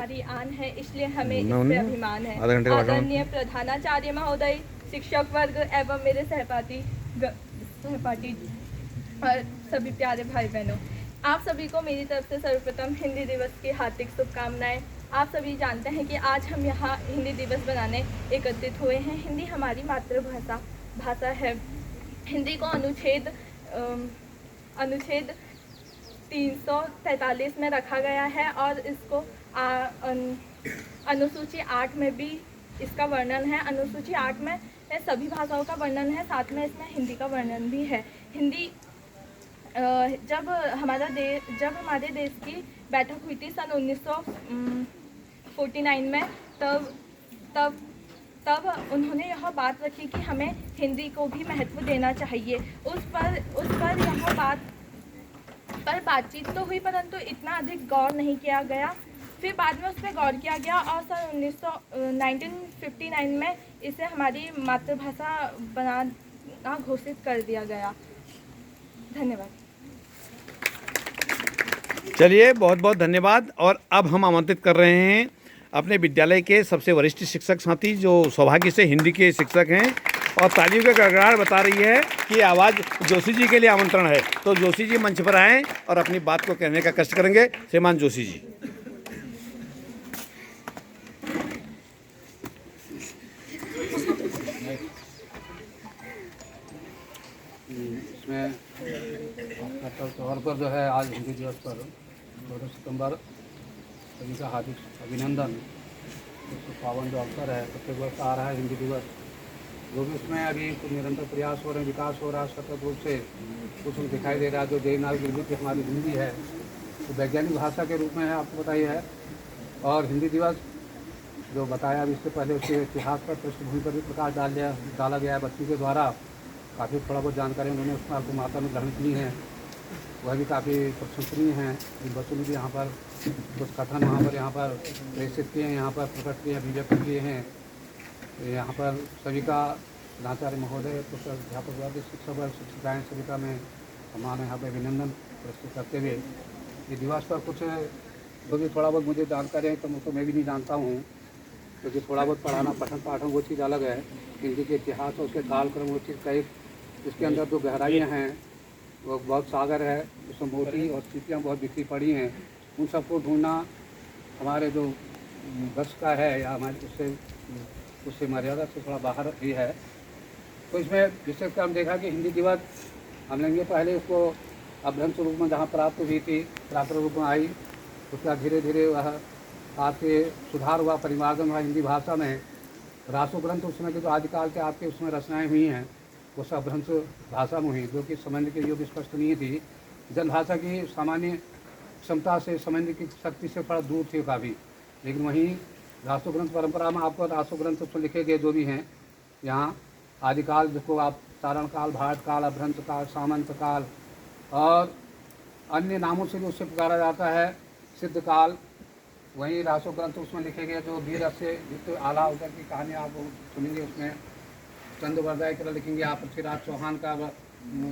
हमारी आन है, इसलिए हमें इस पे अभिमान है। आदरणीय प्रधानाचार्य महोदय, शिक्षक वर्ग एवं मेरे सहपाठी और सभी प्यारे भाई बहनों, आप सभी को मेरी तरफ से सर्वप्रथम हिंदी दिवस की हार्दिक शुभकामनाएं। आप सभी जानते हैं कि आज हम यहाँ हिंदी दिवस बनाने एकत्रित हुए हैं। हिंदी हमारी मातृभाषा है। हिंदी को अनुच्छेद 343 में रखा गया है और इसको अनुसूची 8 में भी इसका वर्णन है। अनुसूची 8 में सभी भाषाओं का वर्णन है, साथ में इसमें हिंदी का वर्णन भी है। हिंदी जब हमारे देश की बैठक हुई थी सन 1949 में, तब उन्होंने यह बात रखी कि हमें हिंदी को भी महत्व देना चाहिए। उस पर यह बातचीत तो हुई, परंतु इतना अधिक गौर नहीं किया गया। फिर बाद में उस पर गौर किया गया और सन 1959 में इसे हमारी मातृभाषा बनाना घोषित कर दिया गया। धन्यवाद। चलिए, बहुत बहुत धन्यवाद। और अब हम आमंत्रित कर रहे हैं अपने विद्यालय के सबसे वरिष्ठ शिक्षक साथी, जो सौभाग्य से हिंदी के शिक्षक हैं, और तालियों का गड़गड़ाहट बता रही है कि आवाज़ जोशी जी के लिए आमंत्रण है। तो जोशी जी मंच पर आएँ और अपनी बात को कहने का कष्ट करेंगे। श्रीमान जोशी जी। इसमें तौर पर जो है आज हिंदी दिवस पर 14 सितंबर सभी का हार्दिक अभिनंदन। इसको पावन जो अवसर है, प्रत्येक वर्ष आ रहा है हिंदी दिवस, जो भी उसमें अभी कुछ निरंतर प्रयास हो रहे हैं, विकास हो रहा है सतत रूप से, कुछ दिखाई दे रहा है। जो देवनागरी लिपि हमारी हिंदी है, तो वैज्ञानिक भाषा के रूप में है, आपको बताइए है। और हिंदी दिवस जो बताया अभी, इससे पहले उसके इतिहास पर, पृष्ठभूमि पर भी प्रकाश डाला गया है बच्चों के द्वारा। काफ़ी थोड़ा बहुत जानकारी उन्होंने उस साल को माता में ग्रहण की है, वह भी काफ़ी प्रशंसनीय हैं। इन बच्चों ने भी यहाँ पर कुछ कथन यहाँ पर प्रेषित किए हैं, यहाँ पर प्रकट किए हैं, अभिव्यक्त किए हैं। यहाँ पर सभी का आचार्य महोदय, अध्यापक वर्ग, शिक्षक वर्ग, शिक्षिकाएँ, सभी का मैं हमारे यहाँ पर अभिनंदन प्रस्तुत करते हुए ये दिवस पर कुछ जो भी थोड़ा बहुत मुझे जानकारी है, तो मैं भी नहीं जानता हूँ, क्योंकि थोड़ा बहुत पढ़ाना, पठन पाठन वो चीज़ अलग है। हिंदी के इतिहास और उसके कालक्रम वो चीज़ कई, इसके अंदर जो गहराइयाँ हैं वो बहुत सागर है, उसमें मोटी और स्थितियाँ बहुत बिखरी पड़ी हैं। उन सबको ढूंढना हमारे जो बस का है, या हमारे उससे मर्यादा से थोड़ा बाहर ही है। तो इसमें विशेषकर हम देखा कि हिंदी दिवस हम लेंगे, पहले उसको अभ्रंश रूप में जहाँ प्राप्त हुई थी, प्राप्त रूप में आई, उसके बाद धीरे धीरे वह आपके सुधार हुआ, परिमार्जन हुआ हिंदी भाषा में। रासो ग्रंथ उसमें के जो आदिकाल के आपके उसमें रचनाएँ हुई हैं, वो सब भ्रंश भाषा में हुई, जो कि समझने के योग्य स्पष्ट नहीं थी। जनभाषा की सामान्य क्षमता से, समझने की शक्ति से थोड़ा दूर थी काफ़ी। लेकिन वहीं रासो ग्रंथ परंपरा में आपको रासो ग्रंथ उसमें लिखे गए जो भी हैं, यहाँ आदिकाल जिसको आप चारण काल, भाट काल, अभ्रंश काल, सामंत काल और अन्य नामों से भी उससे पुकारा जाता है, सिद्ध काल। वहीं रासो ग्रंथ उसमें लिखे गए जो वीर से युक्त आला उदर की कहानी आप सुनेंगे, उसमें चंद्रवर्दाय के लिखेंगे आप पृथ्वीराज चौहान का,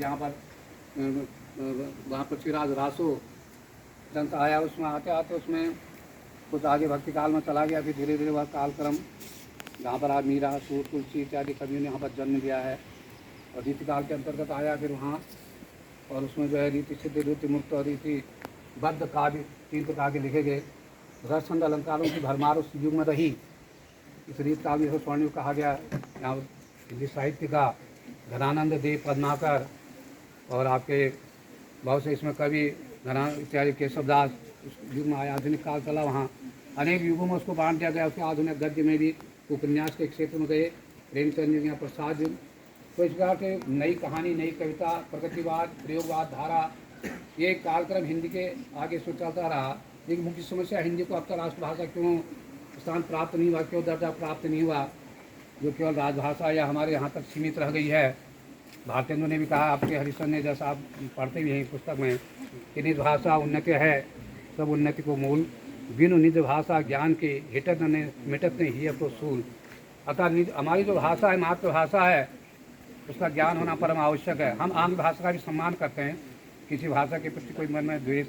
यहाँ पर वहाँ पृथ्वीराज रासो ग्रंथ आया। उसमें आते आते उसमें कुछ आगे भक्ति काल में चला गया, फिर धीरे धीरे वह कालक्रम जहाँ पर आज मीरा, सूर, तुलसी इत्यादि कवियों ने यहाँ पर जन्म लिया है, और रीति काल के अंतर्गत आया फिर वहाँ। और उसमें जो है रीति सिद्ध, रीति मुक्त और रीति बद्ध काव्य 3 प्रकार के लिखे गए। रस छंद अलंकारों की भरमार उस युग में रही, इस रीत काव्य को स्वर्ण युग कहा गया। यहाँ हिंदी साहित्य का घनानंद देव पद्माकर और आपके बहुत से इसमें कवि घना इत्यादि केशवदास उस युग में आया। आधुनिक काल चला, वहाँ अनेक युगों में उसको बांट दिया गया। उसके आधुनिक गद्य में भी उपन्यास के क्षेत्र में गए, प्रेमचंद जी, यहाँ प्रसाद युग। तो इस प्रकार के नई कहानी, नई कविता, प्रगतिवाद, प्रयोगवाद धारा, ये कालक्रम हिंदी के आगे से चलता रहा। एक मुख्य समस्या हिंदी को अब तक राष्ट्रभाषा क्यों स्थान प्राप्त नहीं हुआ, क्यों दर्जा प्राप्त नहीं हुआ, जो केवल राजभाषा या हमारे यहाँ तक सीमित रह गई है। भारतेंदु ने भी कहा, आपके हरिशन ने, जैसा आप पढ़ते भी हैं पुस्तक में, कि निज भाषा उन्नति है, सब उन्नति को मूल, बिनु निज भाषा ज्ञान के हिटत ने मिटत ने ही तो सूल। अतः हमारी जो भाषा है, मातृभाषा है, उसका ज्ञान होना परम आवश्यक है। हम आंग्ल भाषा का भी सम्मान करते हैं, किसी भाषा के प्रति कोई मन में द्वेष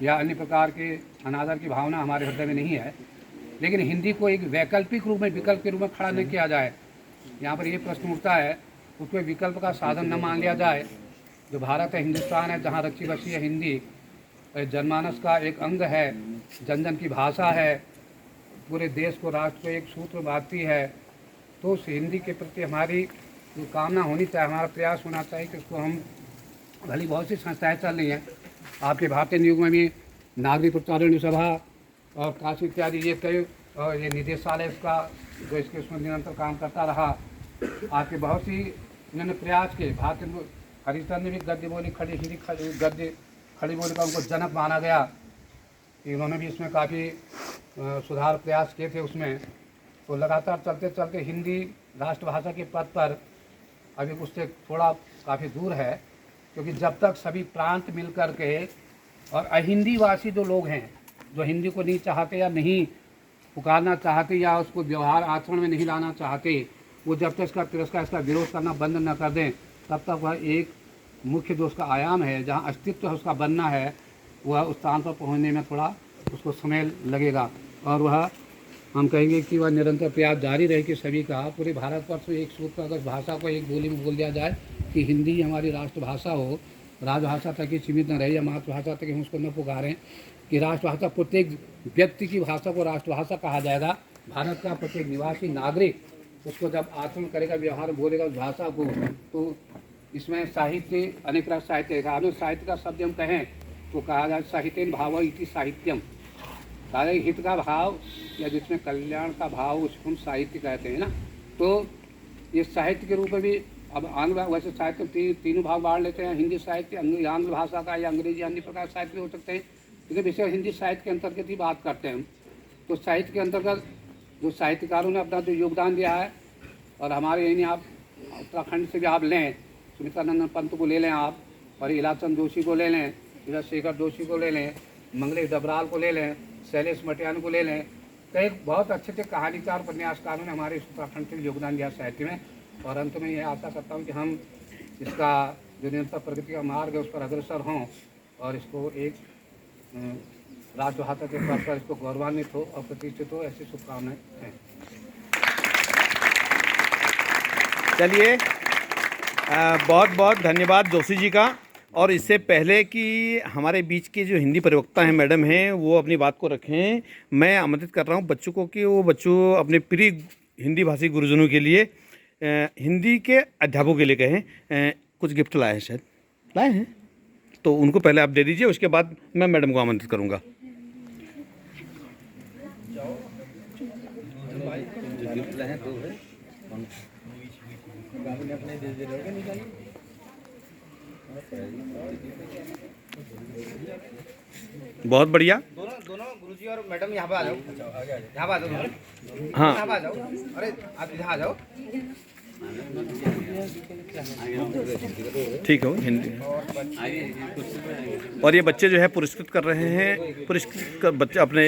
या अन्य प्रकार के अनादर की भावना हमारे हृदय में नहीं है, लेकिन हिंदी को एक वैकल्पिक रूप में, विकल्प के रूप में खड़ा नहीं किया जाए। यहाँ पर ये प्रश्न उठता है, उसको विकल्प का साधन न मान लिया जाए। जो भारत है, हिंदुस्तान है, जहाँ रची बसी है हिंदी, जनमानस का एक अंग है, जन जन की भाषा है, पूरे देश को, राष्ट्र को एक सूत्र बांधती है। तो उस हिंदी के प्रति हमारी जो कामना होनी चाहिए, हमारा प्रयास होना चाहिए कि उसको हम, भली बहुत सी संस्थाएं चल रही हैं आपके भारतीय नियोग में भी, नागरिक प्रचारण सभा और काशी इत्यादि, ये कई, और ये निदेशालय इसका जो इसके उसमें निरंतर काम करता रहा। आपके बहुत सी इन्होंने प्रयास किए। भारतीय हरिचंद्र ने भी गद्य बोली गद्य खड़ी बोली का उनको जनक माना गया। इन्होंने भी इसमें काफ़ी सुधार प्रयास किए थे उसमें। तो लगातार चलते चलते हिंदी राष्ट्रभाषा के पद पर अभी उससे थोड़ा काफ़ी दूर है, क्योंकि जब तक सभी प्रांत मिल कर के और अहिंदीवासी जो लोग हैं, जो हिंदी को नहीं चाहते या नहीं पुकारना चाहते या उसको व्यवहार आचरण में नहीं लाना चाहते, वो जब तक इसका तिरस्कार, इसका विरोध करना बंद न कर दें, तब तक वह एक मुख्य जो उसका आयाम है, जहाँ अस्तित्व है उसका बनना है, वह उस स्थान पर पहुँचने में थोड़ा उसको समय लगेगा। और वह हम कहेंगे कि वह निरंतर प्रयास जारी रहे कि सभी का, पूरे भारतवर्ष में एक सूत्र, अगर भाषा को एक बोली में बोल दिया जाए कि हिंदी ही हमारी राष्ट्रभाषा हो, राजभाषा तक ही सीमित न रहे या मातृभाषा तक हम उसको न पुकारें, कि राष्ट्रभाषा प्रत्येक व्यक्ति की भाषा को राष्ट्रभाषा कहा जाएगा। भारत का प्रत्येक निवासी नागरिक उसको जब आचरण करेगा, व्यवहार बोलेगा उस भाषा को, तो इसमें साहित्य, अनेक रस साहित्य, साहित्य का शब्द हम कहें तो कहा जाए साहित्यन भाव इति साहित्यम, सारे हित का भाव या जिसमें कल्याण का भाव उसको हम साहित्य कहते हैं ना। तो ये साहित्य के रूप में भी, अब आंग्ल, वैसे साहित्य तीनों भाग बांट लेते हैं, हिंदी साहित्य, आंग्ल भाषा का या अंग्रेजी अन्य प्रकार साहित्य भी हो सकते हैं, लेकिन विशेष हिंदी साहित्य के अंतर्गत ही बात करते हैं हम। तो साहित्य के अंतर्गत जो साहित्यकारों ने अपना जो योगदान दिया है, और हमारे यहीं आप उत्तराखंड से भी आप लें, सुनीतानंद पंत को ले लें आप, और इलाचंद जोशी को ले लें, इधर शेखर जोशी को ले लें, मंगलेश डबराल को ले लें, शैलेश मटियान को ले लें, तो एक बहुत अच्छे अच्छे कहानीकार, उपन्यासकारों ने हमारे उत्तराखंड से योगदान दिया साहित्य में। और अंत में ये आशा करता हूँ कि हम इसका जो निरंतर प्रगति का मार्ग है उस पर अग्रसर हों, और इसको एक राजभाषा के तौर पर इसको गौरवान्वित हो और प्रतिष्ठित हो, ऐसी शुभकामनाएं हैं। चलिए, बहुत बहुत धन्यवाद जोशी जी का। और इससे पहले कि हमारे बीच के जो हिंदी प्रवक्ता हैं मैडम हैं, वो अपनी बात को रखें, मैं आमंत्रित कर रहा हूँ बच्चों को कि वो बच्चों अपने प्रिय हिंदी भाषी गुरुजनों के लिए, हिंदी के अध्यापकों के लिए कहें, कुछ गिफ्ट लाए हैं, शायद लाए हैं, तो उनको पहले आप दे दीजिए, उसके बाद मैं मैडम को आमंत्रित करूँगा। बहुत बढ़िया। दोनों गुरुजी और मैडम यहाँ पे आ जाओ, यहाँ पे आ जाओ, हाँ, यहाँ पे आ जाओ, अरे आप इधर आ जाओ। ठीक है, हिंदी। और ये बच्चे जो है पुरस्कृत कर रहे हैं, पुरस्कृत कर बच्चे अपने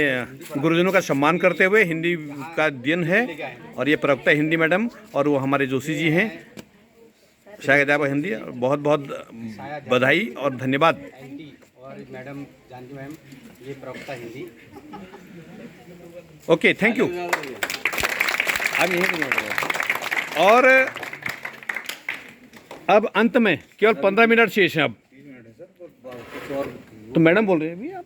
गुरुजनों का सम्मान करते हुए, हिंदी का दिन है, और ये प्रवक्ता हिंदी मैडम, और वो हमारे जोशी जी हैं, शायद आप हिंदी। बहुत बहुत बधाई और धन्यवाद। और मैडम जानकी मैम, ये प्रवक्ता हिंदी। Okay, thank you. अब यहीं और अब अंत में केवल 15 मिनट शेष हैं अब। तो मैडम बोल रहे हैं अभी, आप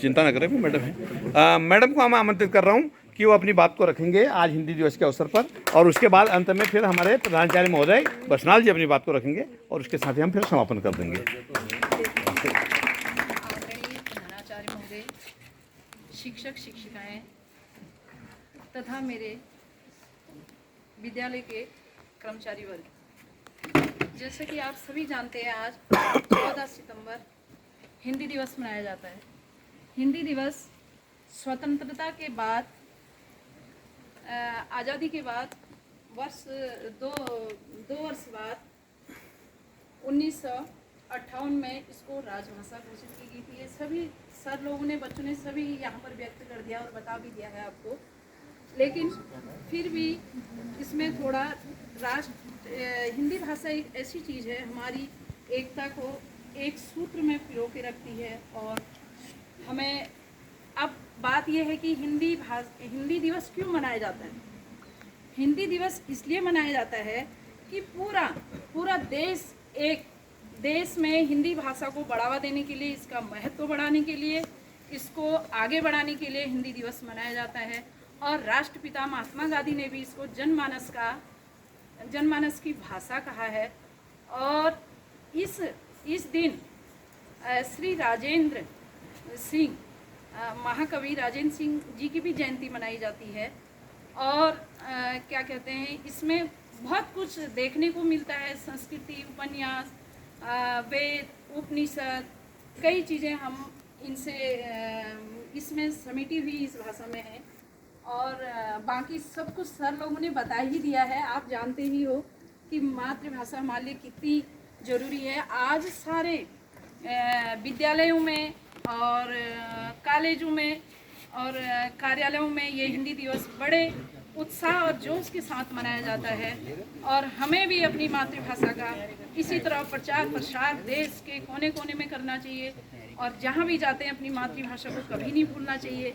चिंता ना करें, मैडम है। मैडम को मैं आमंत्रित कर रहा हूँ कि वो अपनी बात को रखेंगे आज हिंदी दिवस के अवसर पर, और उसके बाद अंत में फिर हमारे प्रधानाचार्य महोदय बसनाल जी अपनी बात को रखेंगे, और उसके साथ ही हम फिर समापन कर देंगे। प्रधानाचार्य महोदय, शिक्षक शिक्षिकाएं तथा मेरे विद्यालय के कर्मचारी वर्ग, जैसे कि आप सभी जानते हैं, आज 14 सितंबर हिंदी दिवस मनाया जाता है। हिंदी दिवस स्वतंत्रता के बाद, आज़ादी के बाद दो वर्ष बाद 1958 में इसको राजभाषा घोषित की गई थी। ये सभी सर लोगों ने, बच्चों ने सभी यहाँ पर व्यक्त कर दिया और बता भी दिया है आपको, लेकिन फिर भी इसमें थोड़ा हिंदी भाषा एक ऐसी चीज़ है, हमारी एकता को एक सूत्र में पिरो के रखती है, और हमें अब बात यह है कि हिंदी दिवस क्यों मनाया जाता है। हिंदी दिवस इसलिए मनाया जाता है कि पूरा देश में हिंदी भाषा को बढ़ावा देने के लिए, इसका महत्व बढ़ाने के लिए, इसको आगे बढ़ाने के लिए हिंदी दिवस मनाया जाता है। और राष्ट्रपिता महात्मा गांधी ने भी इसको जनमानस की भाषा कहा है। और इस दिन श्री राजेंद्र सिंह, महाकवि राजेंद्र सिंह जी की भी जयंती मनाई जाती है। और क्या कहते हैं, इसमें बहुत कुछ देखने को मिलता है, संस्कृति, उपन्यास, वेद, उपनिषद, कई चीज़ें हम इसमें समेटी हुई इस भाषा में है। और बाकी सब कुछ सर लोगों ने बता ही दिया है। आप जानते ही हो कि मातृभाषा हमारे लिए कितनी ज़रूरी है। आज सारे विद्यालयों में और कॉलेजों में और कार्यालयों में ये हिंदी दिवस बड़े उत्साह और जोश के साथ मनाया जाता है। और हमें भी अपनी मातृभाषा का इसी तरह प्रचार प्रसार देश के कोने कोने में करना चाहिए। और जहाँ भी जाते हैं अपनी मातृभाषा को कभी नहीं भूलना चाहिए।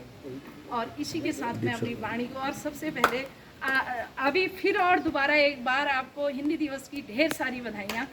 और इसी के साथ मैं अपनी वाणी को, और सबसे पहले अभी फिर और दोबारा एक बार आपको हिंदी दिवस की ढेर सारी बधाइयाँ।